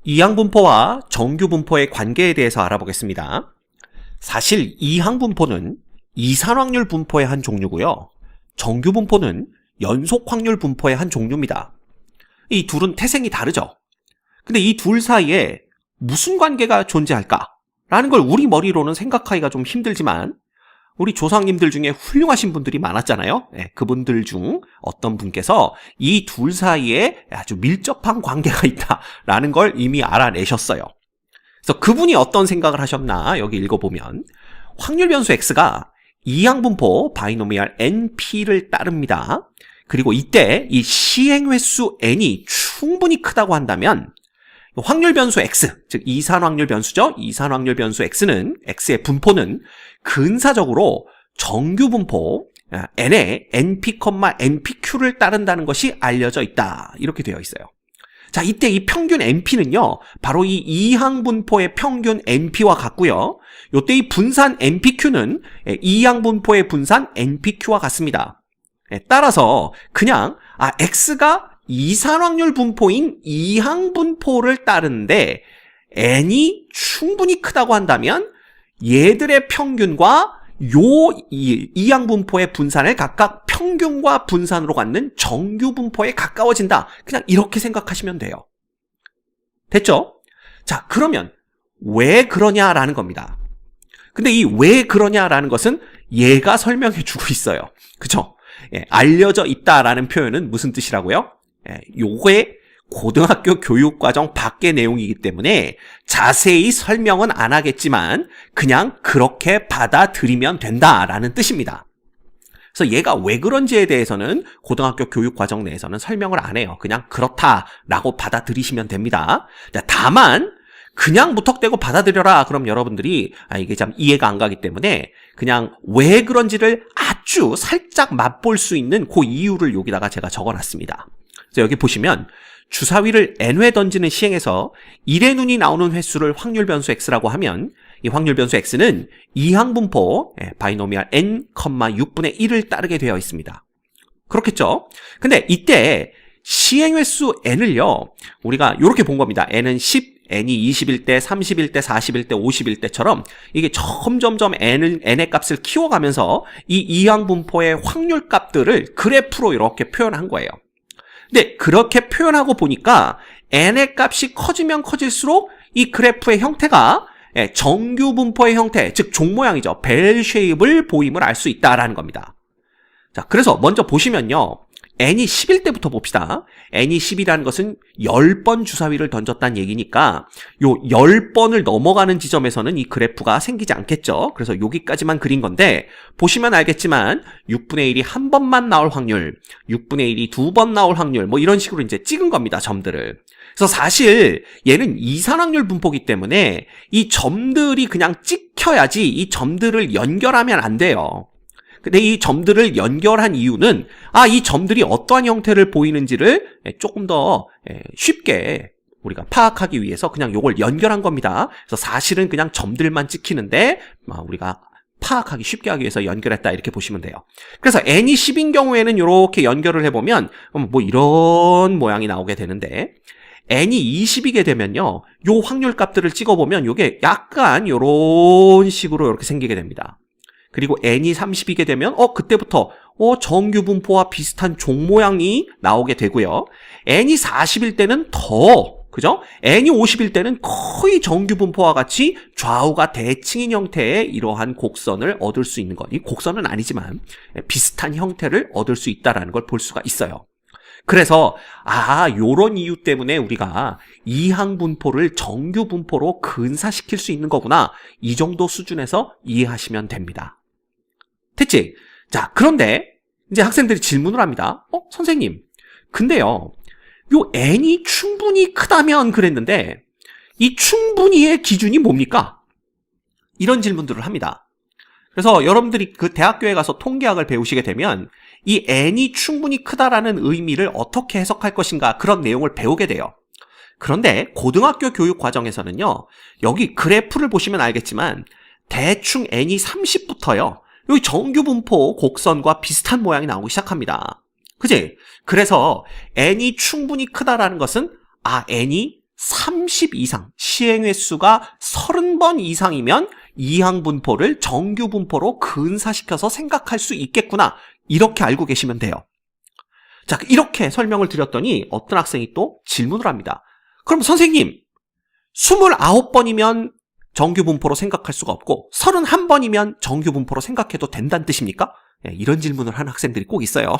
이항분포와 정규분포의 관계에 대해서 알아보겠습니다. 사실 이항분포는 이산확률 분포의 한 종류고요. 정규분포는 연속확률 분포의 한 종류입니다. 이 둘은 태생이 다르죠. 근데 이 둘 사이에 무슨 관계가 존재할까라는 걸 우리 머리로는 생각하기가 좀 힘들지만 우리 조상님들 중에 훌륭하신 분들이 많았잖아요. 네, 그분들 중 어떤 분께서 이 둘 사이에 아주 밀접한 관계가 있다라는 걸 이미 알아내셨어요. 그래서 그분이 어떤 생각을 하셨나 여기 읽어보면 확률 변수 x가 이항분포 바이노미얼 np를 따릅니다. 그리고 이때 이 시행 횟수 n이 충분히 크다고 한다면 확률 변수 x, 즉 이산확률 변수죠. 이산확률 변수 x는 x의 분포는 근사적으로 정규 분포 n의 np, npq를 따른다는 것이 알려져 있다. 이렇게 되어 있어요. 자, 이때 이 평균 np는요. 바로 이 이항분포의 평균 np와 같고요. 요때 이 분산 npq는 이항분포의 분산 npq와 같습니다. 따라서 그냥 x가 이산확률 분포인 이항분포를 따르는데 n이 충분히 크다고 한다면 얘들의 평균과 이항분포의 분산을 각각 평균과 분산으로 갖는 정규분포에 가까워진다. 그냥 이렇게 생각하시면 돼요. 됐죠? 자, 그러면 왜 그러냐라는 겁니다. 근데 이 왜 그러냐라는 것은 얘가 설명해 주고 있어요. 그죠? 알려져 있다라는 표현은 무슨 뜻이라고요? 요게 고등학교 교육과정 밖의 내용이기 때문에 자세히 설명은 안 하겠지만 그냥 그렇게 받아들이면 된다라는 뜻입니다. 그래서 얘가 왜 그런지에 대해서는 고등학교 교육과정 내에서는 설명을 안 해요. 그냥 그렇다라고 받아들이시면 됩니다. 다만 그냥 무턱대고 받아들여라 그럼 여러분들이 이게 참 이해가 안 가기 때문에 그냥 왜 그런지를 아주 살짝 맛볼 수 있는 그 이유를 여기다가 제가 적어놨습니다. 그래서 여기 보시면 주사위를 n회 던지는 시행에서 1의 눈이 나오는 횟수를 확률 변수 x라고 하면 이 확률 변수 x는 이항분포 바이노미얼 n, 6분의 1을 따르게 되어 있습니다. 그렇겠죠? 근데 이때 시행 횟수 n을요 우리가 이렇게 본 겁니다. n은 10, n이 20일 때, 30일 때, 40일 때, 50일 때처럼 이게 점점점 n의 값을 키워가면서 이 이항분포의 확률 값들을 그래프로 이렇게 표현한 거예요. 근데 그렇게 표현하고 보니까 n의 값이 커지면 커질수록 이 그래프의 형태가 정규분포의 형태, 즉 종 모양이죠. 벨 쉐입을 보임을 알 수 있다라는 겁니다. 자, 그래서 먼저 보시면요. n이 10일 때부터 봅시다. n이 10이라는 것은 10번 주사위를 던졌다는 얘기니까 요 10번을 넘어가는 지점에서는 이 그래프가 생기지 않겠죠. 그래서 여기까지만 그린 건데 보시면 알겠지만 6분의 1이 한 번만 나올 확률, 6분의 1이 두 번 나올 확률 뭐 이런 식으로 이제 찍은 겁니다. 점들을. 그래서 사실 얘는 이산확률 분포이기 때문에 이 점들이 그냥 찍혀야지 이 점들을 연결하면 안 돼요. 근데 이 점들을 연결한 이유는 이 점들이 어떠한 형태를 보이는지를 조금 더 쉽게 우리가 파악하기 위해서 그냥 요걸 연결한 겁니다. 그래서 사실은 그냥 점들만 찍히는데 우리가 파악하기 쉽게 하기 위해서 연결했다 이렇게 보시면 돼요. 그래서 n이 10인 경우에는 이렇게 연결을 해보면 뭐 이런 모양이 나오게 되는데 n이 20이게 되면요 요 확률 값들을 찍어보면 요게 약간 요런 식으로 이렇게 생기게 됩니다. 그리고 n이 30이게 되면 그때부터 정규분포와 비슷한 종 모양이 나오게 되고요. n이 40일 때는 그죠? n이 50일 때는 거의 정규분포와 같이 좌우가 대칭인 형태의 이러한 곡선을 얻을 수 있는 것. 이 곡선은 아니지만 비슷한 형태를 얻을 수 있다는 걸 볼 수가 있어요. 그래서 요런 이유 때문에 우리가 이항분포를 정규분포로 근사시킬 수 있는 거구나. 이 정도 수준에서 이해하시면 됩니다. 됐지? 자, 그런데 이제 학생들이 질문을 합니다. 선생님, 근데요, 요 n이 충분히 크다면 그랬는데 이 충분히의 기준이 뭡니까? 이런 질문들을 합니다. 그래서 여러분들이 그 대학교에 가서 통계학을 배우시게 되면 이 n이 충분히 크다라는 의미를 어떻게 해석할 것인가 그런 내용을 배우게 돼요. 그런데 고등학교 교육 과정에서는요, 여기 그래프를 보시면 알겠지만 대충 n이 30부터요, 여기 정규분포 곡선과 비슷한 모양이 나오기 시작합니다. 그지? 그래서 n이 충분히 크다라는 것은 n이 30 이상, 시행 횟수가 30번 이상이면 이항분포를 정규분포로 근사시켜서 생각할 수 있겠구나. 이렇게 알고 계시면 돼요. 자, 이렇게 설명을 드렸더니 어떤 학생이 또 질문을 합니다. 그럼 선생님, 29번이면 정규분포로 생각할 수가 없고 31번이면 정규분포로 생각해도 된다는 뜻입니까? 이런 질문을 하는 학생들이 꼭 있어요.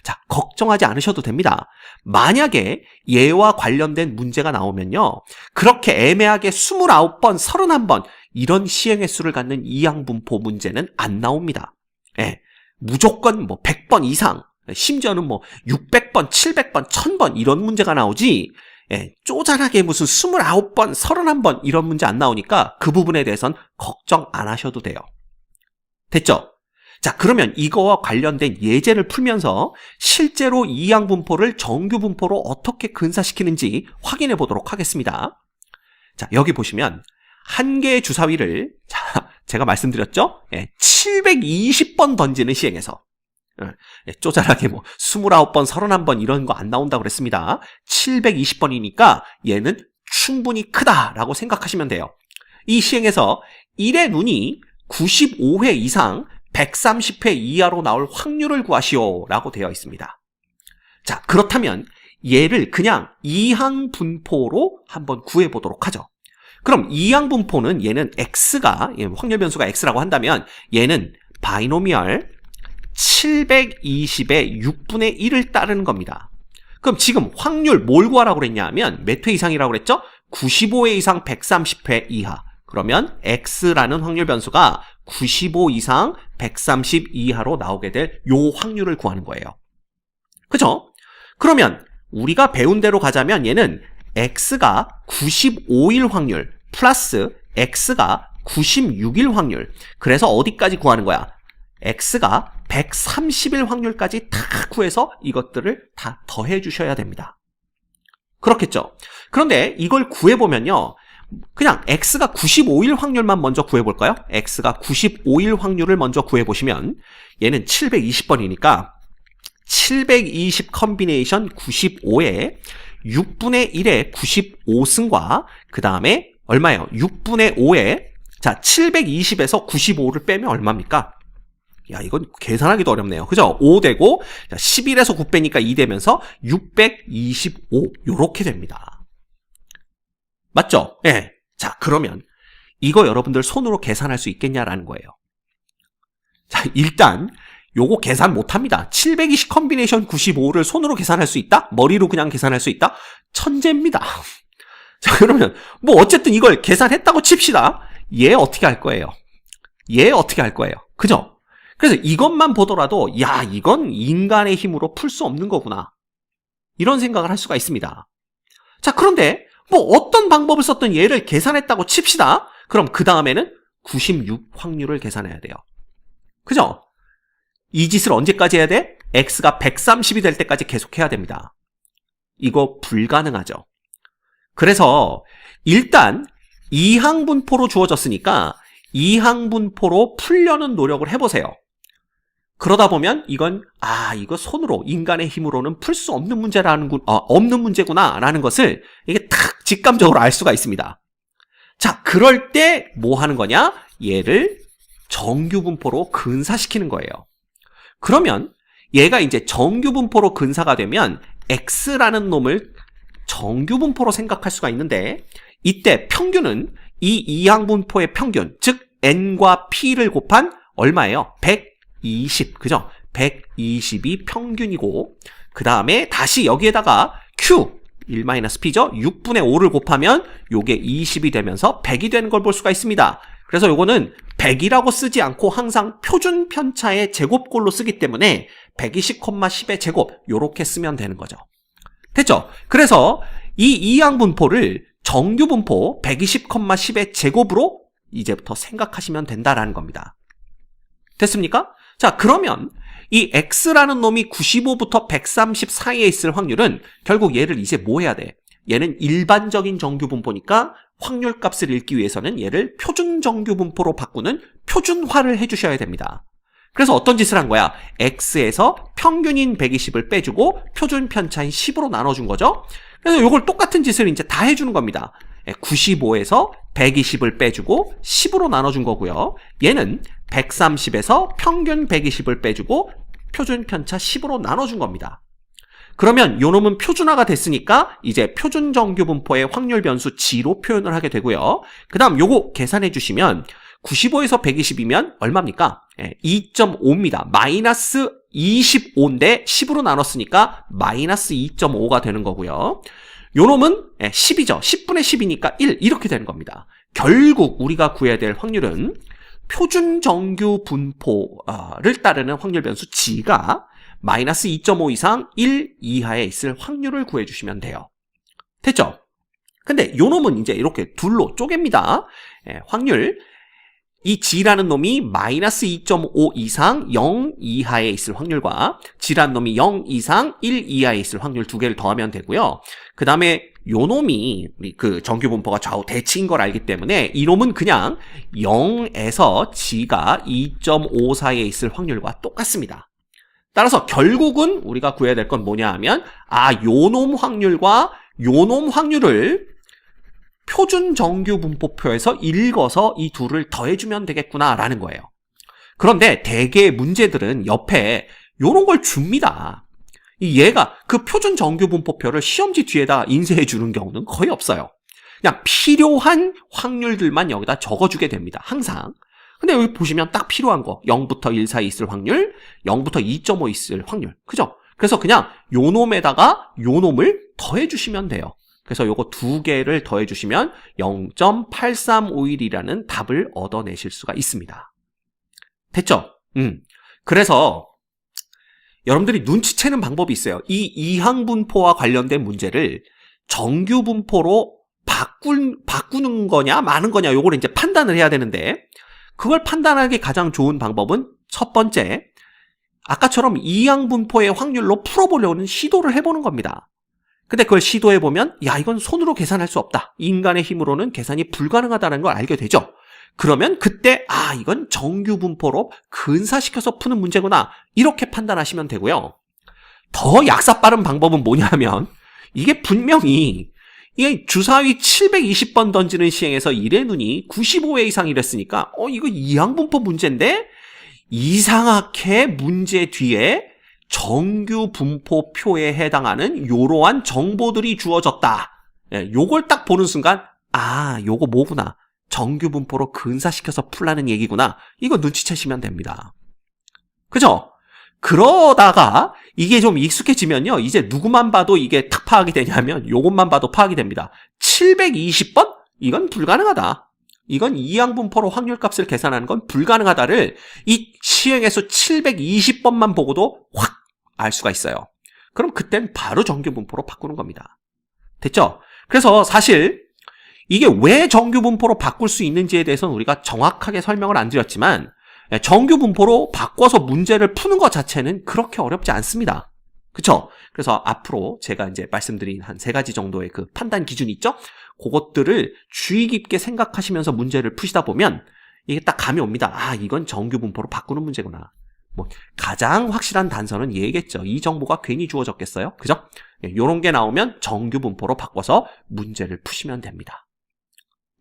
자, 걱정하지 않으셔도 됩니다. 만약에 얘와 관련된 문제가 나오면요, 그렇게 애매하게 29번, 31번 이런 시행횟수를 갖는 이항분포 문제는 안 나옵니다. 무조건 뭐 100번 이상, 심지어는 뭐 600번, 700번, 1000번 이런 문제가 나오지, 쪼잔하게 무슨 29번, 31번 이런 문제 안 나오니까 그 부분에 대해선 걱정 안 하셔도 돼요. 됐죠? 자, 그러면 이거와 관련된 예제를 풀면서 실제로 이항분포를 정규분포로 어떻게 근사시키는지 확인해 보도록 하겠습니다. 자, 여기 보시면 한 개의 주사위를, 자, 제가 말씀드렸죠? 720번 던지는 시행에서 쪼잔하게 뭐 29번, 31번 이런 거 안 나온다고 그랬습니다. 720번이니까 얘는 충분히 크다라고 생각하시면 돼요. 이 시행에서 1의 눈이 95회 이상 130회 이하로 나올 확률을 구하시오 라고 되어 있습니다. 자, 그렇다면 얘를 그냥 이항분포로 한번 구해보도록 하죠. 그럼 이항분포는 얘는 x가, 확률 변수가 x라고 한다면 얘는 바이노미얼 720의 6분의 1을 따르는 겁니다. 그럼 지금 확률 뭘 구하라고 그랬냐 하면 몇 회 이상이라고 그랬죠? 95회 이상 130회 이하. 그러면 x라는 확률 변수가 95 이상 130 이하로 나오게 될 요 확률을 구하는 거예요. 그죠? 그러면 우리가 배운 대로 가자면 얘는 x가 95일 확률 플러스 x가 96일 확률. 그래서 어디까지 구하는 거야? x가 130일 확률까지 다 구해서 이것들을 다 더해 주셔야 됩니다. 그렇겠죠? 그런데 이걸 구해보면요, 그냥 x가 95일 확률만 먼저 구해볼까요? x가 95일 확률을 먼저 구해보시면 얘는 720번이니까 720 컨비네이션 95에 6분의 1의 95승과 그 다음에 얼마예요? 6분의 5에, 자, 720에서 95를 빼면 얼마입니까? 야, 이건 계산하기도 어렵네요. 그죠? 5 되고 11에서 9 빼니까 2 되면서 625 요렇게 됩니다. 맞죠? 예. 자, 그러면 이거 여러분들 손으로 계산할 수 있겠냐라는 거예요. 자, 일단 요거 계산 못합니다. 720 컨비네이션 95를 손으로 계산할 수 있다? 머리로 그냥 계산할 수 있다? 천재입니다. 자, 그러면 뭐 어쨌든 이걸 계산했다고 칩시다. 얘 어떻게 할 거예요? 얘 어떻게 할 거예요? 그죠? 그래서 이것만 보더라도 야, 이건 인간의 힘으로 풀 수 없는 거구나, 이런 생각을 할 수가 있습니다. 자, 그런데 뭐 어떤 방법을 썼든 얘를 계산했다고 칩시다. 그럼 그 다음에는 96 확률을 계산해야 돼요. 그죠? 이 짓을 언제까지 해야 돼? x가 130이 될 때까지 계속해야 됩니다. 이거 불가능하죠. 그래서 일단 이항분포로 주어졌으니까 이항분포로 풀려는 노력을 해보세요. 그러다 보면 이건 이거 손으로, 인간의 힘으로는 풀 수 없는 없는 문제구나라는 것을 이게 탁 직감적으로 알 수가 있습니다. 자, 그럴 때 뭐 하는 거냐? 얘를 정규분포로 근사시키는 거예요. 그러면 얘가 이제 정규분포로 근사가 되면 x라는 놈을 정규분포로 생각할 수가 있는데, 이때 평균은 이 이항분포의 평균, 즉 n과 p를 곱한 얼마예요? 120, 그죠? 120이 평균이고, 그 다음에 다시 여기에다가 q, 1-p죠? 6분의 5를 곱하면 요게 20이 되면서 100이 되는 걸 볼 수가 있습니다. 그래서 요거는 100이라고 쓰지 않고 항상 표준 편차의 제곱꼴로 쓰기 때문에 120,10의 제곱, 요렇게 쓰면 되는 거죠. 됐죠? 그래서 이 이항분포를 정규분포 120,10의 제곱으로 이제부터 생각하시면 된다라는 겁니다. 됐습니까? 자, 그러면 이 x라는 놈이 95부터 130 사이에 있을 확률은 결국 얘를 이제 뭐 해야 돼? 얘는 일반적인 정규분포니까 확률값을 읽기 위해서는 얘를 표준 정규분포로 바꾸는 표준화를 해주셔야 됩니다. 그래서 어떤 짓을 한 거야? x에서 평균인 120을 빼주고 표준 편차인 10으로 나눠준 거죠. 그래서 이걸 똑같은 짓을 이제 다 해주는 겁니다. 95에서 120을 빼주고 10으로 나눠준 거고요. 얘는 130에서 평균 120을 빼주고 표준 편차 10으로 나눠준 겁니다. 그러면 요 놈은 표준화가 됐으니까 이제 표준 정규 분포의 확률 변수 G로 표현을 하게 되고요. 그 다음 요거 계산해 주시면 95에서 120이면 얼마입니까? 2.5입니다. 마이너스 25인데 10으로 나눴으니까 마이너스 2.5가 되는 거고요. 요 놈은 10이죠. 10분의 10이니까 1 이렇게 되는 겁니다. 결국 우리가 구해야 될 확률은 표준 정규 분포를 따르는 확률 변수 G가 마이너스 2.5 이상 1 이하에 있을 확률을 구해주시면 돼요. 됐죠? 근데 요 놈은 이제 이렇게 둘로 쪼갭니다. 확률 이 G라는 놈이 마이너스 2.5 이상 0 이하에 있을 확률과 G라는 놈이 0 이상 1 이하에 있을 확률 두 개를 더하면 되고요. 그 다음에 요 놈이 그 정규 분포가 좌우 대치인 걸 알기 때문에 이 놈은 그냥 0에서 G가 2.5 사이에 있을 확률과 똑같습니다. 따라서 결국은 우리가 구해야 될 건 뭐냐 하면 요 놈 확률과 요 놈 확률을 표준 정규 분포표에서 읽어서 이 둘을 더해주면 되겠구나 라는 거예요. 그런데 대개 문제들은 옆에 요런 걸 줍니다. 얘가 그 표준 정규 분포표를 시험지 뒤에다 인쇄해 주는 경우는 거의 없어요. 그냥 필요한 확률들만 여기다 적어주게 됩니다. 항상. 근데 여기 보시면 딱 필요한 거 0부터 1 사이 있을 확률, 0부터 2.5 있을 확률. 그죠? 그래서 그냥 요 놈에다가 요 놈을 더해주시면 돼요. 그래서 요거 두 개를 더해주시면 0.8351이라는 답을 얻어내실 수가 있습니다. 됐죠? 그래서 여러분들이 눈치채는 방법이 있어요. 이 이항분포와 관련된 문제를 정규분포로 바꾸는 거냐 마는 거냐 요걸 이제 판단을 해야 되는데 그걸 판단하기 가장 좋은 방법은 첫 번째, 아까처럼 이항분포의 확률로 풀어보려는 시도를 해보는 겁니다. 근데 그걸 시도해보면 이건 손으로 계산할 수 없다. 인간의 힘으로는 계산이 불가능하다는 걸 알게 되죠. 그러면 그때 이건 정규분포로 근사시켜서 푸는 문제구나. 이렇게 판단하시면 되고요. 더 약사 빠른 방법은 뭐냐면 이게 분명히 이게 주사위 720번 던지는 시행에서 1의 눈이 95회 이상 이랬으니까 이거 이항분포 문제인데 이상하게 문제 뒤에 정규 분포표에 해당하는 이러한 정보들이 주어졌다. 요걸 딱 보는 순간 요거 뭐구나. 정규 분포로 근사시켜서 풀라는 얘기구나. 이거 눈치채시면 됩니다. 그죠? 그러다가 이게 좀 익숙해지면요. 이제 누구만 봐도 이게 탁 파악이 되냐면 요것만 봐도 파악이 됩니다. 720번? 이건 불가능하다. 이건 이항분포로 확률값을 계산하는 건 불가능하다를 이 시행에서 720번만 보고도 확 알 수가 있어요. 그럼 그땐 바로 정규분포로 바꾸는 겁니다. 됐죠? 그래서 사실 이게 왜 정규분포로 바꿀 수 있는지에 대해서는 우리가 정확하게 설명을 안 드렸지만 정규분포로 바꿔서 문제를 푸는 것 자체는 그렇게 어렵지 않습니다. 그쵸? 그래서 앞으로 제가 이제 말씀드린 한 3가지 정도의 그 판단 기준이 있죠? 그것들을 주의 깊게 생각하시면서 문제를 푸시다 보면 이게 딱 감이 옵니다. 이건 정규분포로 바꾸는 문제구나. 가장 확실한 단서는 얘겠죠. 이 정보가 괜히 주어졌겠어요? 그죠? 요런 게 나오면 정규분포로 바꿔서 문제를 푸시면 됩니다.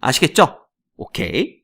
아시겠죠? 오케이.